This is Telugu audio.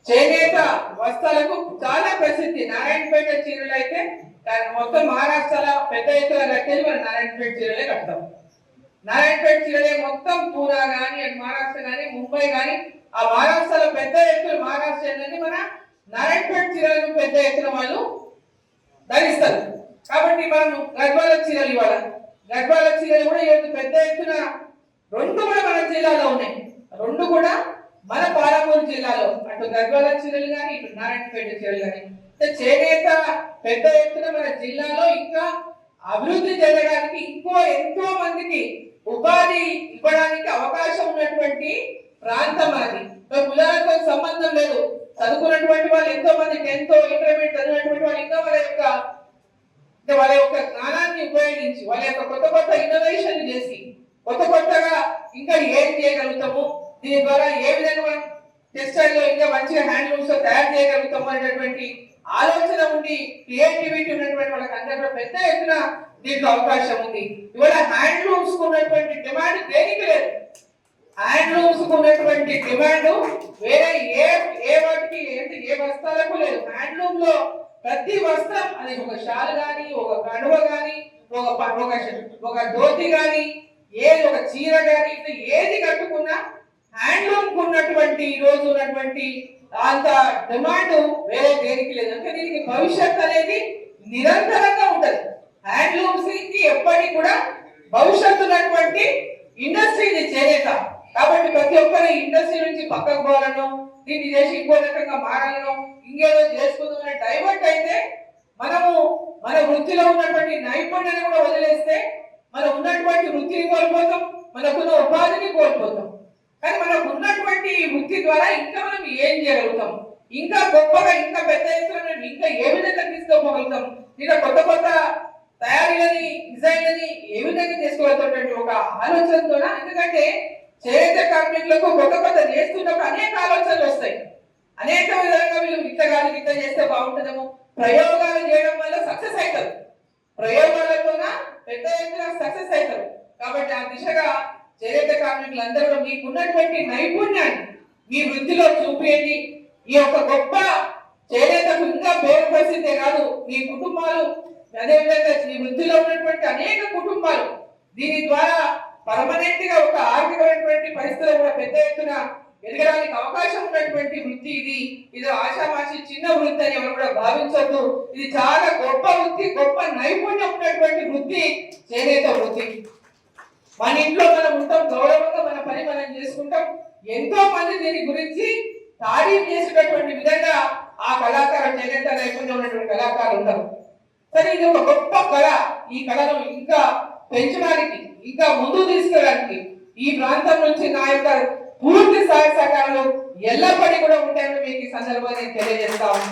చేనేత వస్త్రాలకు చాలా ప్రసిద్ధి. నారాయణపేట చీరలు అయితే మొత్తం మహారాష్ట్రలో పెద్ద ఎత్తున కట్టేది మన నారాయణపేట చీరలే కడతాం. నారాయణపేట చీరలే మొత్తం పూనా కానీ మహారాష్ట్ర కానీ ముంబై కానీ ఆ మహారాష్ట్రలో పెద్ద ఎత్తున మహారాష్ట్ర ఏంటంటే మన నారాయణపేట చీరలను పెద్ద ఎత్తున వాళ్ళు ధరిస్తారు. కాబట్టి మనం గద్వాల చీరలు ఇవాళ గద్వాల చీరలు కూడా ఈరోజు పెద్ద ఎత్తున రెండు కూడా మన జిల్లాలో ఉన్నాయి. రెండు కూడా మన పాలమూరు జిల్లాలో అటు గద్వాల చీరలు కానీ ఇటు నారాయణపేట చీరలు కానీ చేనేత పెద్ద ఎత్తున మన జిల్లాలో ఇంకా అభివృద్ధి జరగడానికి ఎంతో మందికి ఉపాధి ఇవ్వడానికి అవకాశం ఉన్నటువంటి ప్రాంతం అది. కులాలతో సంబంధం లేదు. చదువుకున్నటువంటి వాళ్ళు ఎంతో మంది 10th ఇంటర్మీడియట్ చదివినటువంటి వాళ్ళు ఇంకా వాళ్ళ యొక్క జ్ఞానాన్ని ఉపయోగించి వాళ్ళ యొక్క కొత్త ఇన్నోవేషన్ చేసి కొత్తగా ఇంకా ఏం చేయగలుగుతాము, దీని ద్వారా ఏ విధంగా మనం టెక్స్టైల్ లో ఇంకా మంచిగా హ్యాండ్లూమ్స్ తయారు చేయగలుగుతాము అనేటువంటి ఆలోచన ఉండి క్రియేటివిటీ ఉన్నటువంటి వాళ్ళకి అందరూ పెద్ద ఎత్తున దీంట్లో అవకాశం ఉంది. ఇవాళ హ్యాండ్లూమ్స్ ఉన్నటువంటి డిమాండ్ దేనికి లేదు. హ్యాండ్లూమ్స్ ఉన్నటువంటి డిమాండ్ వేరే ఏ వాటికి ఏ వస్త్రాలకు లేదు. హ్యాండ్లూమ్ లో ప్రతి వస్త్రం అది ఒక షాల్ గాని ఒక కడువ గాని ఒక ధోతి గాని ఒక చీర గాని ఏది కట్టుకున్నా హ్యాండ్లూమ్ ఉన్నటువంటి ఈ రోజు ఉన్నటువంటి అంత డిమాండ్ వేరే దేనికి లేదు. అంటే దీనికి భవిష్యత్ అనేది నిరంతరంగా ఉంటది. హ్యాండ్లూమ్స్ కి ఎప్పటికీ కూడా భవిష్యత్తు ఉన్నటువంటి ఇండస్ట్రీ ఇది చేనేత. కాబట్టి ప్రతి ఒక్కరు ఇండస్ట్రీ నుంచి పక్కకు పోవాలను, దీన్ని చేసి ఇంకో రకంగా మారాలను, ఇంకేదో చేసుకుందామని డైవర్ట్ అయితే మనము మన వృత్తిలో ఉన్నటువంటి నైపుణ్యాన్ని కూడా వదిలేస్తే మనం ఉన్నటువంటి వృత్తిని కోల్పోతాం, మనకున్న ఉపాధిని కోల్పోతాం. కానీ మనకు ఉన్నటువంటి వృత్తి ద్వారా ఇంకా మనం ఏం చేయగలుగుతాం, ఇంకా గొప్పగా ఇంకా పెద్ద ఎత్తున ఇంకా ఏ విధంగా తీసుకోగలుగుతాం, ఇంకా కొత్త తయారీలని డిజైన్లని ఏ విధంగా చేసుకోగలుగుతాం ఒక ఆలోచనతో. ఎందుకంటే చేనేత కార్మికులకు కొత్త చేస్తున్నప్పుడు అనేక ఆలోచనలు వస్తాయి. అనేక విధంగా వీళ్ళు ఇంత చేస్తే బాగుంటుందేమో, ప్రయోగాలు చేయడం వల్ల సక్సెస్ అవుతారు, ప్రయోగాలతోన పెద్ద ఎత్తున సక్సెస్ అవుతారు. కాబట్టి ఆ దిశగా చేనేత కార్మికులందరూ మీకున్నటువంటి నైపుణ్యాన్ని మీ వృత్తిలో చూపించండి. ఈ యొక్క గొప్ప చేనేతకు ఇంకా పేరు ప్రసిద్ధే కాదు, మీ కుటుంబాలు అదేవిధంగా మీ వృత్తిలో ఉన్నటువంటి అనేక కుటుంబాలు దీని ద్వారా పర్మనెంట్ గా ఒక ఆర్థికమైనటువంటి పరిస్థితులు కూడా పెద్ద ఎత్తున ఎదగడానికి అవకాశం ఉన్నటువంటి వృత్తి ఇది ఆషామాషి చిన్న వృత్తి అని ఎవరు కూడా భావించొద్దు. ఇది చాలా గొప్ప వృత్తి, గొప్ప నైపుణ్యం ఉన్నటువంటి వృత్తి చేనేత వృత్తి. మన ఇంట్లో మనం ఉంటాం, గౌరవంగా మన పని మనం చేసుకుంటాం. ఎంతో మంది దీని గురించి తారీఫ్ చేసేటటువంటి విధంగా ఆ కళాకారు చేనేత నైపుణ్యం ఉన్నటువంటి కళాకారులు ఉంటారు. సరే, ఇది ఒక గొప్ప కళ. ఈ కళను ఇంకా పెంచడానికి, ఇంకా ముందుకు తీసుకెళ్ళడానికి ఈ ప్రాంతం నుంచి నా యొక్క పూర్తి సహాయ సహకారాలు ఎల్లప్పటికీ కూడా ఉంటాయని మీకు ఈ సందర్భంగా నేను తెలియజేస్తాను.